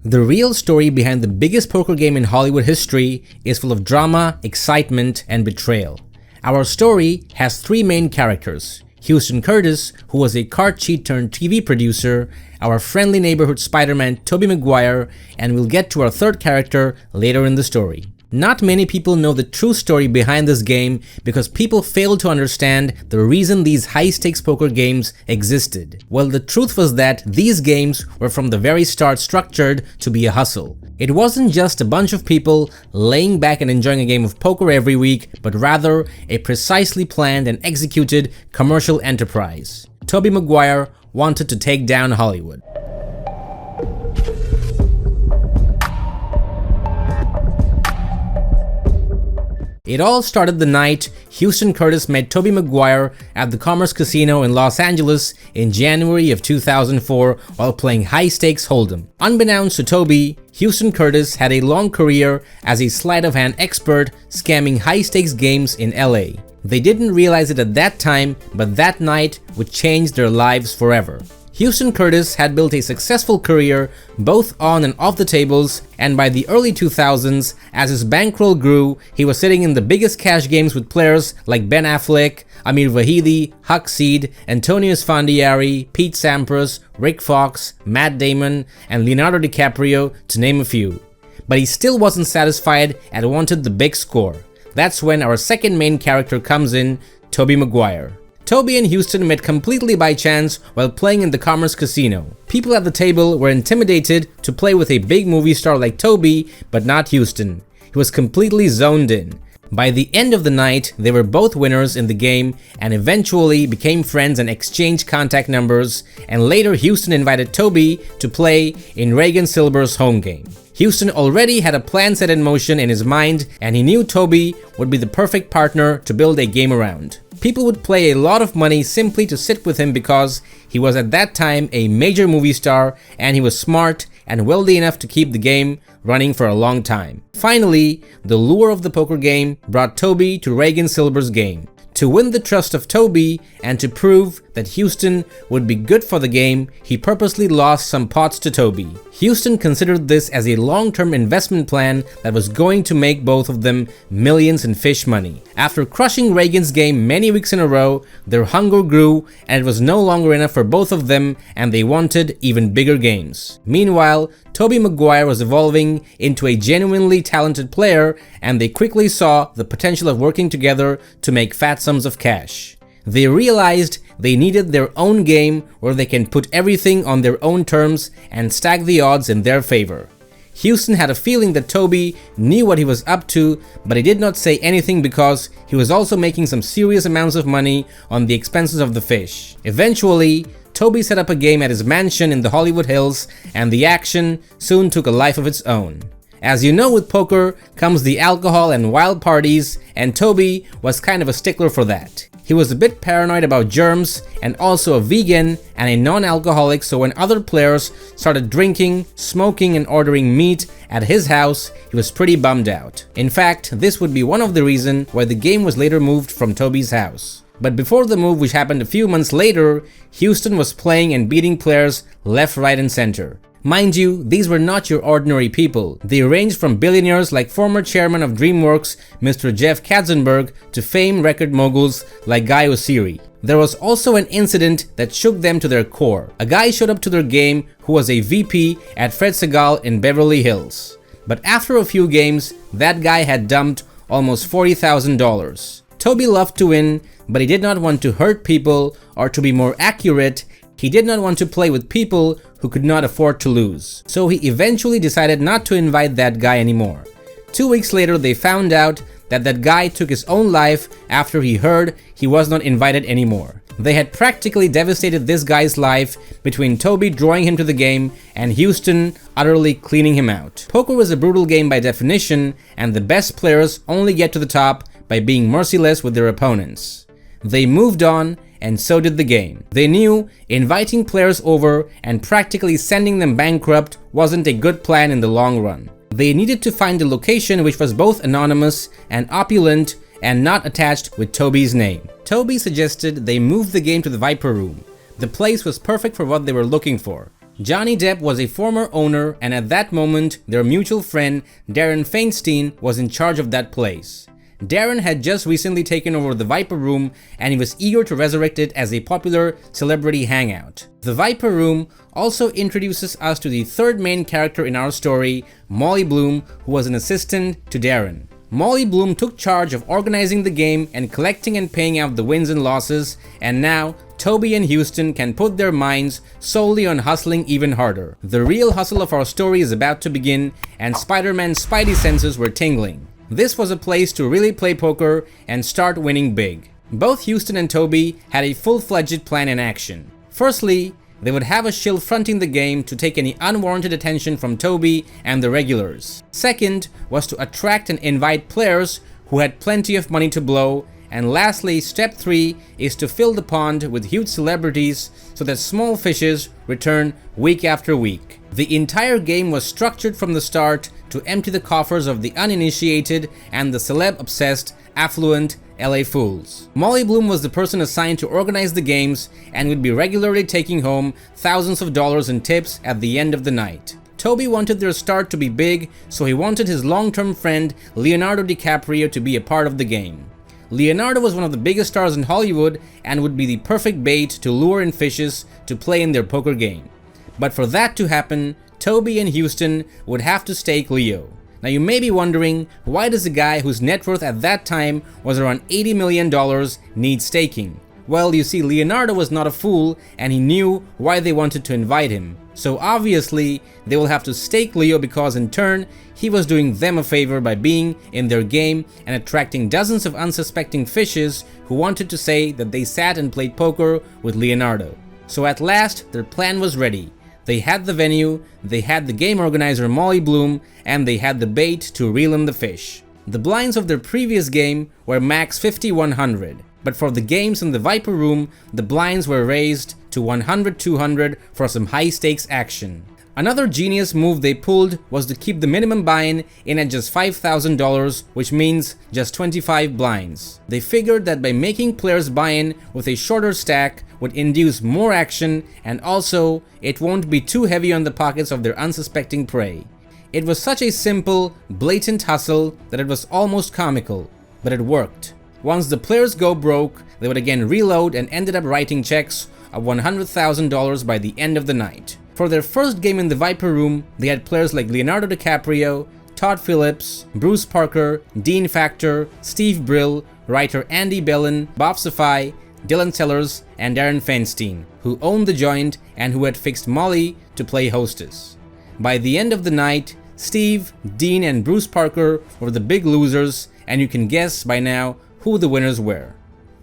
The real story behind the biggest poker game in Hollywood history is full of drama, excitement, and betrayal. Our story has three main characters: Houston Curtis, who was a card cheat turned TV producer, our friendly neighborhood Spider-Man Tobey Maguire, and we'll get to our third character later in the story. Not many people know the true story behind this game because people fail to understand the reason these high-stakes poker games existed. Well, the truth was that these games were from the very start structured to be a hustle. It wasn't just a bunch of people laying back and enjoying a game of poker every week, but rather a precisely planned and executed commercial enterprise. Tobey Maguire wanted to take down Hollywood. It all started the night Houston Curtis met Tobey Maguire at the Commerce Casino in Los Angeles in January of 2004 while playing high-stakes hold'em. Unbeknownst to Tobey, Houston Curtis had a long career as a sleight-of-hand expert scamming high-stakes games in LA. They didn't realize it at that time, but that night would change their lives forever. Houston Curtis had built a successful career both on and off the tables, and by the early 2000s, as his bankroll grew, he was sitting in the biggest cash games with players like Ben Affleck, Amir Vahidi, Huck Seed, Antonio Esfandiari, Pete Sampras, Rick Fox, Matt Damon, and Leonardo DiCaprio, to name a few. But he still wasn't satisfied and wanted the big score. That's when our second main character comes in, Tobey Maguire. Toby and Houston met completely by chance while playing in the Commerce Casino. People at the table were intimidated to play with a big movie star like Toby, but not Houston. He was completely zoned in. By the end of the night, they were both winners in the game and eventually became friends and exchanged contact numbers, and later Houston invited Toby to play in Reagan Silber's home game. Houston already had a plan set in motion in his mind, and he knew Toby would be the perfect partner to build a game around. People would pay a lot of money simply to sit with him because he was at that time a major movie star and he was smart and wealthy enough to keep the game running for a long time. Finally, the lure of the poker game brought Toby to Reagan Silber's game. To win the trust of Toby and to prove that Houston would be good for the game, he purposely lost some pots to Toby. Houston considered this as a long-term investment plan that was going to make both of them millions in fish money. After crushing Reagan's game many weeks in a row, their hunger grew and it was no longer enough for both of them, and they wanted even bigger games. Meanwhile, Tobey Maguire was evolving into a genuinely talented player, and they quickly saw the potential of working together to make fat sums of cash. They realized they needed their own game where they can put everything on their own terms and stack the odds in their favor. Houston had a feeling that Toby knew what he was up to, but he did not say anything because he was also making some serious amounts of money on the expenses of the fish. Eventually, Toby set up a game at his mansion in the Hollywood Hills, and the action soon took a life of its own. As you know, with poker comes the alcohol and wild parties, and Toby was kind of a stickler for that. He was a bit paranoid about germs and also a vegan and a non-alcoholic, so when other players started drinking, smoking, and ordering meat at his house, he was pretty bummed out. In fact, this would be one of the reasons why the game was later moved from Toby's house. But before the move, which happened a few months later, Houston was playing and beating players left, right, and center. Mind you, these were not your ordinary people. They ranged from billionaires like former chairman of DreamWorks, Mr. Jeff Katzenberg, to famed record moguls like Guy Oseary. There was also an incident that shook them to their core. A guy showed up to their game who was a VP at Fred Segal in Beverly Hills. But after a few games, that guy had dumped almost $40,000. Toby loved to win, but he did not want to hurt people, or to be more accurate, he did not want to play with people who could not afford to lose. So he eventually decided not to invite that guy anymore. 2 weeks later, they found out that that guy took his own life after he heard he was not invited anymore. They had practically devastated this guy's life between Toby drawing him to the game and Houston utterly cleaning him out. Poker is a brutal game by definition, and the best players only get to the top by being merciless with their opponents. They moved on, and so did the game. They knew inviting players over and practically sending them bankrupt wasn't a good plan in the long run. They needed to find a location which was both anonymous and opulent and not attached with Toby's name. Toby suggested they move the game to the Viper Room. The place was perfect for what they were looking for. Johnny Depp was a former owner, and at that moment, their mutual friend Darren Feinstein was in charge of that place. Darren had just recently taken over the Viper Room, and he was eager to resurrect it as a popular celebrity hangout. The Viper Room also introduces us to the third main character in our story, Molly Bloom, who was an assistant to Darren. Molly Bloom took charge of organizing the game and collecting and paying out the wins and losses, and now Toby and Houston can put their minds solely on hustling even harder. The real hustle of our story is about to begin, and Spider-Man's spidey senses were tingling. This was a place to really play poker and start winning big. Both Houston and Toby had a full-fledged plan in action. Firstly, they would have a shill fronting the game to take any unwarranted attention from Toby and the regulars. Second was to attract and invite players who had plenty of money to blow. And lastly, step 3 is to fill the pond with huge celebrities so that small fishes return week after week. The entire game was structured from the start to empty the coffers of the uninitiated and the celeb-obsessed, affluent LA fools. Molly Bloom was the person assigned to organize the games and would be regularly taking home thousands of dollars in tips at the end of the night. Toby wanted their start to be big, so he wanted his long-term friend Leonardo DiCaprio to be a part of the game. Leonardo was one of the biggest stars in Hollywood and would be the perfect bait to lure in fishes to play in their poker game. But for that to happen, Toby and Houston would have to stake Leo. Now you may be wondering, why does a guy whose net worth at that time was around $80 million need staking? Well, you see, Leonardo was not a fool and he knew why they wanted to invite him. So obviously, they will have to stake Leo because in turn, he was doing them a favor by being in their game and attracting dozens of unsuspecting fishes who wanted to say that they sat and played poker with Leonardo. So at last, their plan was ready. They had the venue, they had the game organizer Molly Bloom, and they had the bait to reel in the fish. The blinds of their previous game were max 50-100, but for the games in the Viper Room, the blinds were raised to 100-200 for some high-stakes action. Another genius move they pulled was to keep the minimum buy-in in at just $5,000, which means just 25 blinds. They figured that by making players buy in with a shorter stack would induce more action, and also it won't be too heavy on the pockets of their unsuspecting prey. It was such a simple, blatant hustle that it was almost comical, but it worked. Once the players go broke, they would again reload and ended up writing checks of $100,000 by the end of the night. For their first game in the Viper Room, they had players like Leonardo DiCaprio, Todd Phillips, Bruce Parker, Dean Factor, Steve Brill, writer Andy Bellin, Bob Safai, Dylan Sellers, and Darren Feinstein, who owned the joint and who had fixed Molly to play hostess. By the end of the night, Steve, Dean, and Bruce Parker were the big losers, and you can guess by now who the winners were.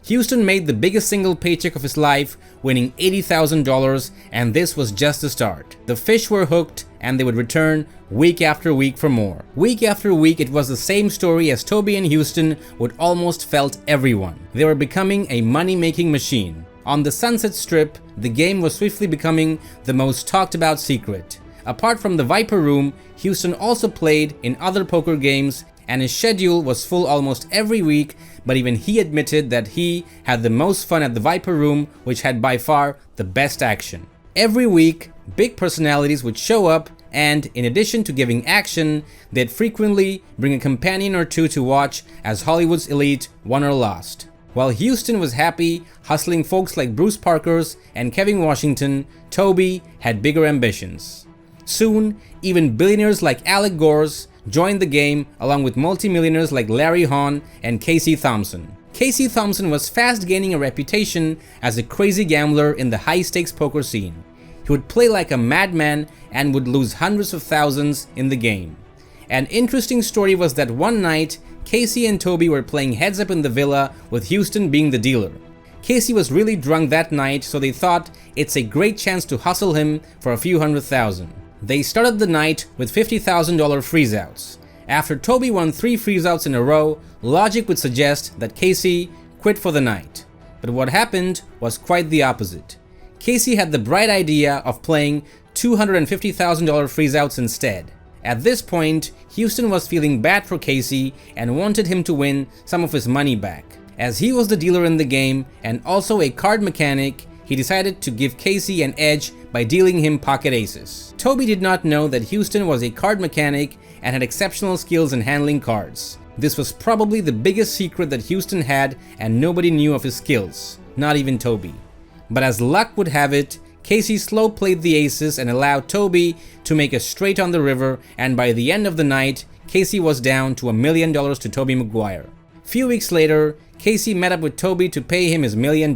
Houston made the biggest single paycheck of his life, winning $80,000, and this was just the start. The fish were hooked, and they would return week after week for more. Week after week, it was the same story as Toby and Houston would almost felt everyone. They were becoming a money-making machine. On the Sunset Strip, the game was swiftly becoming the most talked about secret. Apart from the Viper Room, Houston also played in other poker games, and his schedule was full almost every week, but even he admitted that he had the most fun at the Viper Room, which had by far the best action. Every week, big personalities would show up, and in addition to giving action, they'd frequently bring a companion or two to watch as Hollywood's elite won or lost. While Houston was happy hustling folks like Bruce Parker's and Kevin Washington, Toby had bigger ambitions. Soon, even billionaires like Alec Gore's joined the game, along with multimillionaires like Larry Hahn and Casey Thompson. Casey Thompson was fast gaining a reputation as a crazy gambler in the high-stakes poker scene. He would play like a madman and would lose hundreds of thousands in the game. An interesting story was that one night, Casey and Toby were playing heads up in the villa, with Houston being the dealer. Casey was really drunk that night, so they thought it's a great chance to hustle him for a few $100,000. They started the night with $50,000 freeze-outs. After Toby won 3 freeze-outs in a row, logic would suggest that Casey quit for the night. But what happened was quite the opposite. Casey had the bright idea of playing $250,000 freeze-outs instead. At this point, Houston was feeling bad for Casey and wanted him to win some of his money back. As he was the dealer in the game and also a card mechanic, he decided to give Casey an edge by dealing him pocket aces. Toby did not know that Houston was a card mechanic and had exceptional skills in handling cards. This was probably the biggest secret that Houston had, and nobody knew of his skills, not even Toby. But as luck would have it, Casey slow played the aces and allowed Toby to make a straight on the river, and by the end of the night, Casey was down to $1 million to Tobey Maguire. Few weeks later, Casey met up with Toby to pay him his $1 million.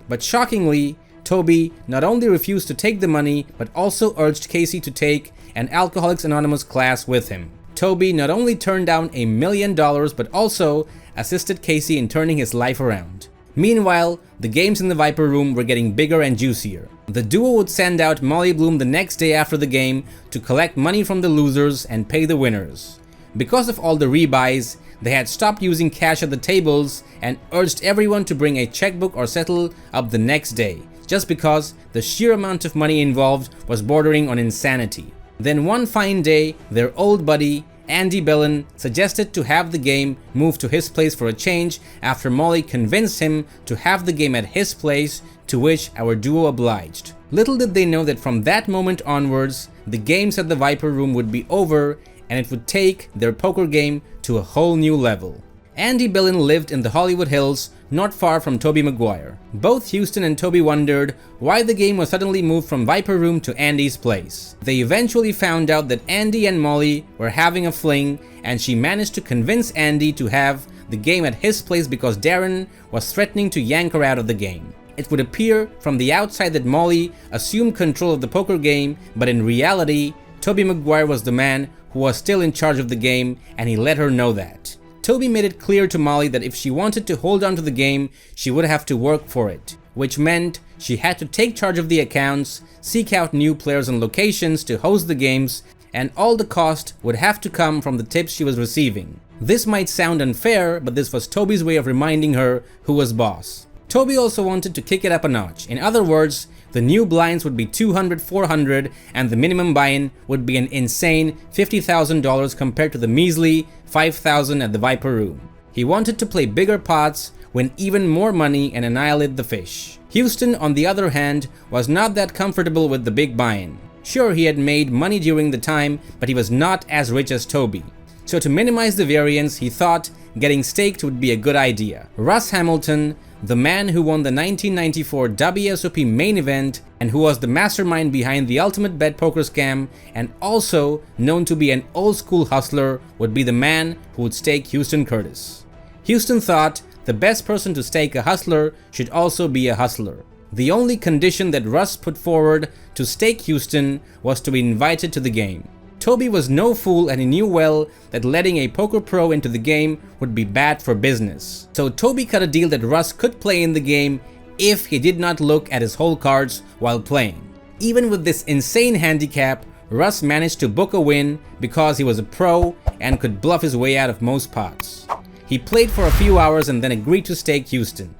But shockingly, Toby not only refused to take the money, but also urged Casey to take an Alcoholics Anonymous class with him. Toby not only turned down $1 million, but also assisted Casey in turning his life around. Meanwhile, the games in the Viper Room were getting bigger and juicier. The duo would send out Molly Bloom the next day after the game to collect money from the losers and pay the winners. Because of all the rebuys, they had stopped using cash at the tables and urged everyone to bring a checkbook or settle up the next day, just because the sheer amount of money involved was bordering on insanity. Then one fine day, their old buddy, Andy Bellin, suggested to have the game moved to his place for a change after Molly convinced him to have the game at his place, to which our duo obliged. Little did they know that from that moment onwards, the games at the Viper Room would be over and it would take their poker game to a whole new level. Andy Bellin lived in the Hollywood Hills, not far from Tobey Maguire. Both Houston and Toby wondered why the game was suddenly moved from Viper Room to Andy's place. They eventually found out that Andy and Molly were having a fling, and she managed to convince Andy to have the game at his place because Darren was threatening to yank her out of the game. It would appear from the outside that Molly assumed control of the poker game, but in reality, Tobey Maguire was the man who was still in charge of the game, and he let her know that. Toby made it clear to Molly that if she wanted to hold on to the game, she would have to work for it, which meant she had to take charge of the accounts, seek out new players and locations to host the games, and all the cost would have to come from the tips she was receiving. This might sound unfair, but this was Toby's way of reminding her who was boss. Toby also wanted to kick it up a notch. In other words, the new blinds would be $200, $400, and the minimum buy-in would be an insane $50,000 compared to the measly $5,000 at the Viper Room. He wanted to play bigger pots, win even more money, and annihilate the fish. Houston, on the other hand, was not that comfortable with the big buy-in. Sure, he had made money during the time, but he was not as rich as Toby. So to minimize the variance, he thought getting staked would be a good idea. Russ Hamilton, the man who won the 1994 WSOP main event and who was the mastermind behind the ultimate bet poker scam and also known to be an old school hustler, would be the man who would stake Houston Curtis. Houston thought the best person to stake a hustler should also be a hustler. The only condition that Russ put forward to stake Houston was to be invited to the game. Toby was no fool, and he knew well that letting a poker pro into the game would be bad for business. So Toby cut a deal that Russ could play in the game if he did not look at his whole cards while playing. Even with this insane handicap, Russ managed to book a win because he was a pro and could bluff his way out of most pots. He played for a few hours and then agreed to stake Houston.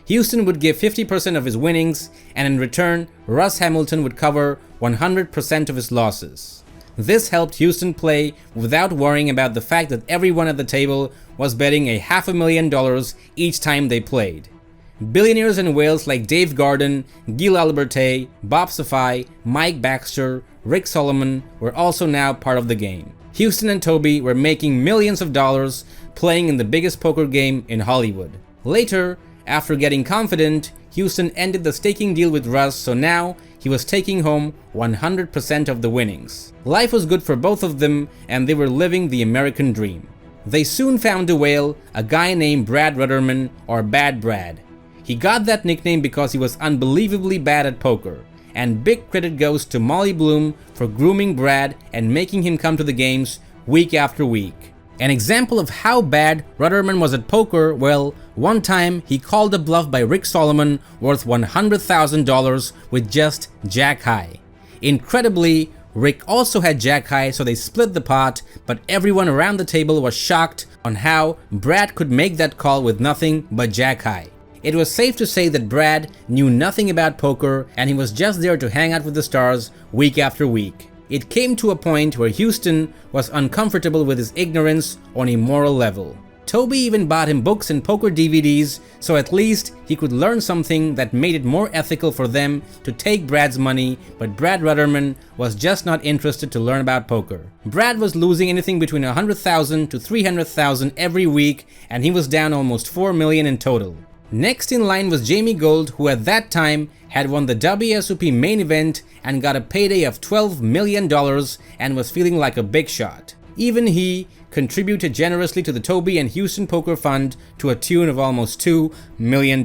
Houston would give 50% of his winnings, and in return, Russ Hamilton would cover 100% of his losses. This helped Houston play without worrying about the fact that everyone at the table was betting $500,000 each time they played. Billionaires and whales like Dave Garden, Gil Alberté, Bob Safai, Mike Baxter, Rick Solomon were also now part of the game. Houston and Toby were making millions of dollars playing in the biggest poker game in Hollywood. Later, after getting confident, Houston ended the staking deal with Russ, so now he was taking home 100% of the winnings. Life was good for both of them, and they were living the American dream. They soon found a whale, a guy named Brad Rudderman, or Bad Brad. He got that nickname because he was unbelievably bad at poker, and big credit goes to Molly Bloom for grooming Brad and making him come to the games week after week. An example of how bad Rudderman was at poker, well, one time he called a bluff by Rick Solomon worth $100,000 with just Jack High. Incredibly, Rick also had Jack High, so they split the pot, but everyone around the table was shocked on how Brad could make that call with nothing but Jack High. It was safe to say that Brad knew nothing about poker and he was just there to hang out with the stars week after week. It came to a point where Houston was uncomfortable with his ignorance on a moral level. Toby even bought him books and poker DVDs so at least he could learn something that made it more ethical for them to take Brad's money, but Brad Rudderman was just not interested to learn about poker. Brad was losing anything between $100,000 to $300,000 every week, and he was down almost $4 million in total. Next in line was Jamie Gold, who at that time had won the WSOP main event and got a payday of $12 million and was feeling like a big shot. Even he contributed generously to the Toby and Houston Poker Fund to a tune of almost $2 million.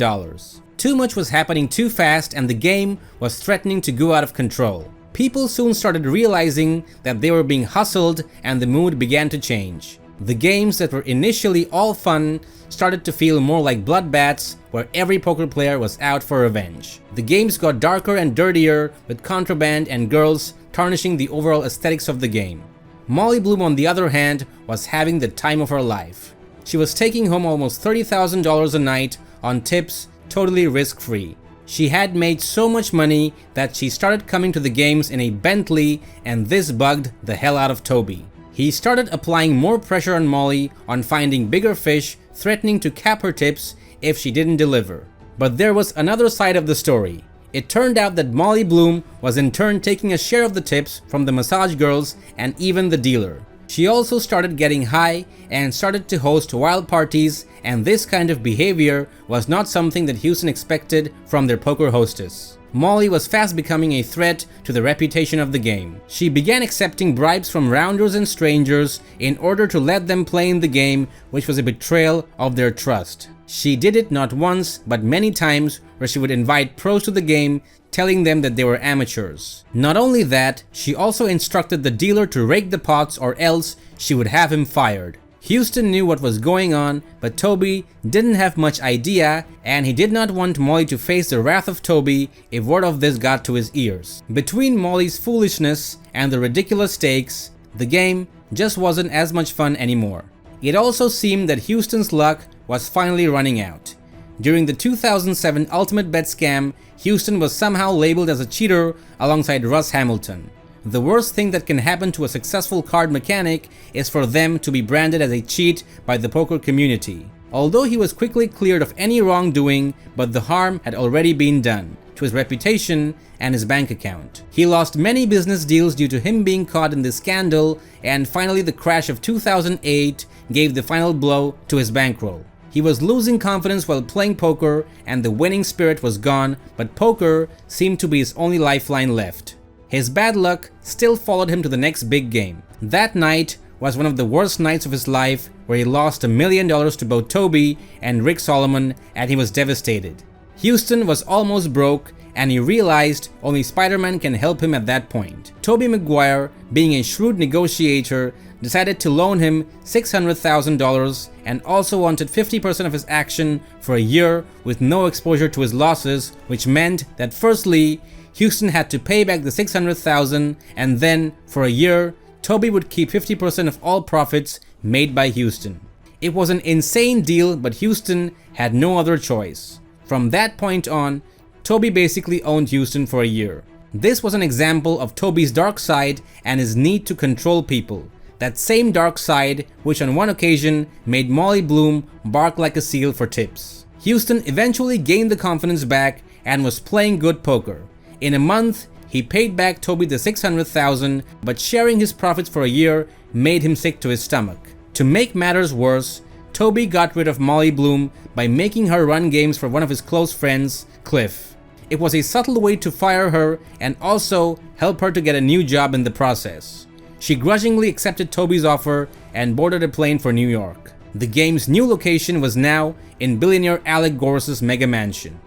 Too much was happening too fast and the game was threatening to go out of control. People soon started realizing that they were being hustled and the mood began to change. The games that were initially all fun started to feel more like bloodbaths where every poker player was out for revenge. The games got darker and dirtier with contraband and girls tarnishing the overall aesthetics of the game. Molly Bloom, on the other hand, was having the time of her life. She was taking home almost $30,000 a night on tips, totally risk-free. She had made so much money that she started coming to the games in a Bentley, and this bugged the hell out of Toby. He started applying more pressure on Molly on finding bigger fish, threatening to cap her tips if she didn't deliver. But there was another side of the story. It turned out that Molly Bloom was in turn taking a share of the tips from the massage girls and even the dealer. She also started getting high and started to host wild parties, and this kind of behavior was not something that Houston expected from their poker hostess. Molly was fast becoming a threat to the reputation of the game. She began accepting bribes from rounders and strangers in order to let them play in the game, which was a betrayal of their trust. She did it not once, but many times, where she would invite pros to the game, telling them that they were amateurs. Not only that, she also instructed the dealer to rake the pots or else she would have him fired. Houston knew what was going on, but Toby didn't have much idea, and he did not want Molly to face the wrath of Toby if word of this got to his ears. Between Molly's foolishness and the ridiculous stakes, the game just wasn't as much fun anymore. It also seemed that Houston's luck was finally running out. During the 2007 Ultimate Bet scam, Houston was somehow labeled as a cheater alongside Russ Hamilton. The worst thing that can happen to a successful card mechanic is for them to be branded as a cheat by the poker community. Although he was quickly cleared of any wrongdoing, but the harm had already been done to his reputation and his bank account. He lost many business deals due to him being caught in this scandal, and finally the crash of 2008 gave the final blow to his bankroll. He was losing confidence while playing poker and the winning spirit was gone, but poker seemed to be his only lifeline left. His bad luck still followed him to the next big game. That night was one of the worst nights of his life, where he lost $1 million to both Toby and Rick Solomon, and he was devastated. Houston was almost broke, and he realized only Spider-Man can help him at that point. Tobey Maguire, being a shrewd negotiator, decided to loan him $600,000 and also wanted 50% of his action for a year with no exposure to his losses, which meant that firstly, Houston had to pay back the $600,000, and then for a year, Toby would keep 50% of all profits made by Houston. It was an insane deal, but Houston had no other choice. From that point on, Toby basically owned Houston for a year. This was an example of Toby's dark side and his need to control people. That same dark side which on one occasion made Molly Bloom bark like a seal for tips. Houston eventually gained the confidence back and was playing good poker. In a month, he paid back Toby the $600,000, but sharing his profits for a year made him sick to his stomach. To make matters worse, Toby got rid of Molly Bloom by making her run games for one of his close friends, Cliff. It was a subtle way to fire her and also help her to get a new job in the process. She grudgingly accepted Toby's offer and boarded a plane for New York. The game's new location was now in billionaire Alec Gors's mega mansion.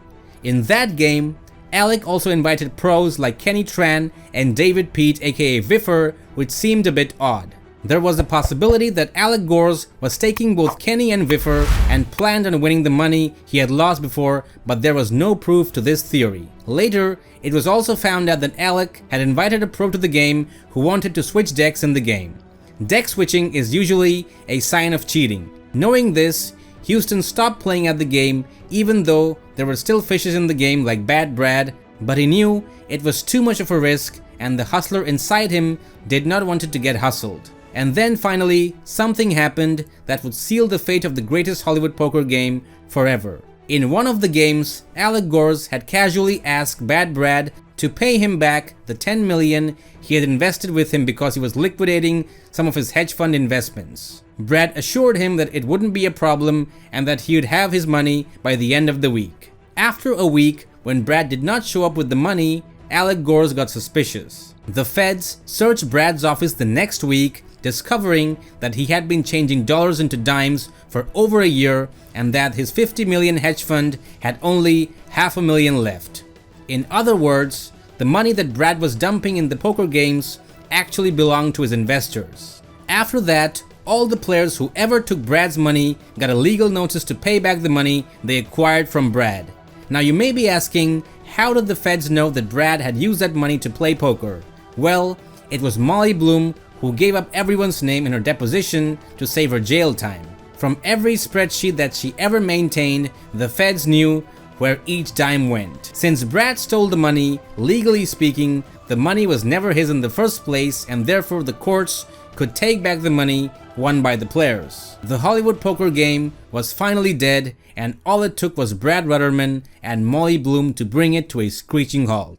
In that game, Alec also invited pros like Kenny Tran and David Pete aka Viffer, which seemed a bit odd. There was a possibility that Alec Gors was taking both Kenny and Viffer and planned on winning the money he had lost before, but there was no proof to this theory. Later, it was also found out that Alec had invited a pro to the game who wanted to switch decks in the game. Deck switching is usually a sign of cheating. Knowing this, Houston stopped playing at the game, even though there were still fishes in the game like Bad Brad, but he knew it was too much of a risk and the hustler inside him did not want it to get hustled. And then finally, something happened that would seal the fate of the greatest Hollywood poker game forever. In one of the games, Alec Gores had casually asked Bad Brad to pay him back the $10 million he had invested with him because he was liquidating some of his hedge fund investments. Brad assured him that it wouldn't be a problem and that he would have his money by the end of the week. After a week, when Brad did not show up with the money, Alec Gores got suspicious. The feds searched Brad's office the next week, discovering that he had been changing dollars into dimes for over a year and that his $50 million hedge fund had only $500,000 left. In other words, the money that Brad was dumping in the poker games actually belonged to his investors. After that, all the players who ever took Brad's money got a legal notice to pay back the money they acquired from Brad. Now you may be asking, how did the feds know that Brad had used that money to play poker? Well, it was Molly Bloom who gave up everyone's name in her deposition to save her jail time. From every spreadsheet that she ever maintained, the feds knew where each dime went. Since Brad stole the money, legally speaking, the money was never his in the first place, and therefore the courts could take back the money won by the players. The Hollywood poker game was finally dead, and all it took was Brad Rudderman and Molly Bloom to bring it to a screeching halt.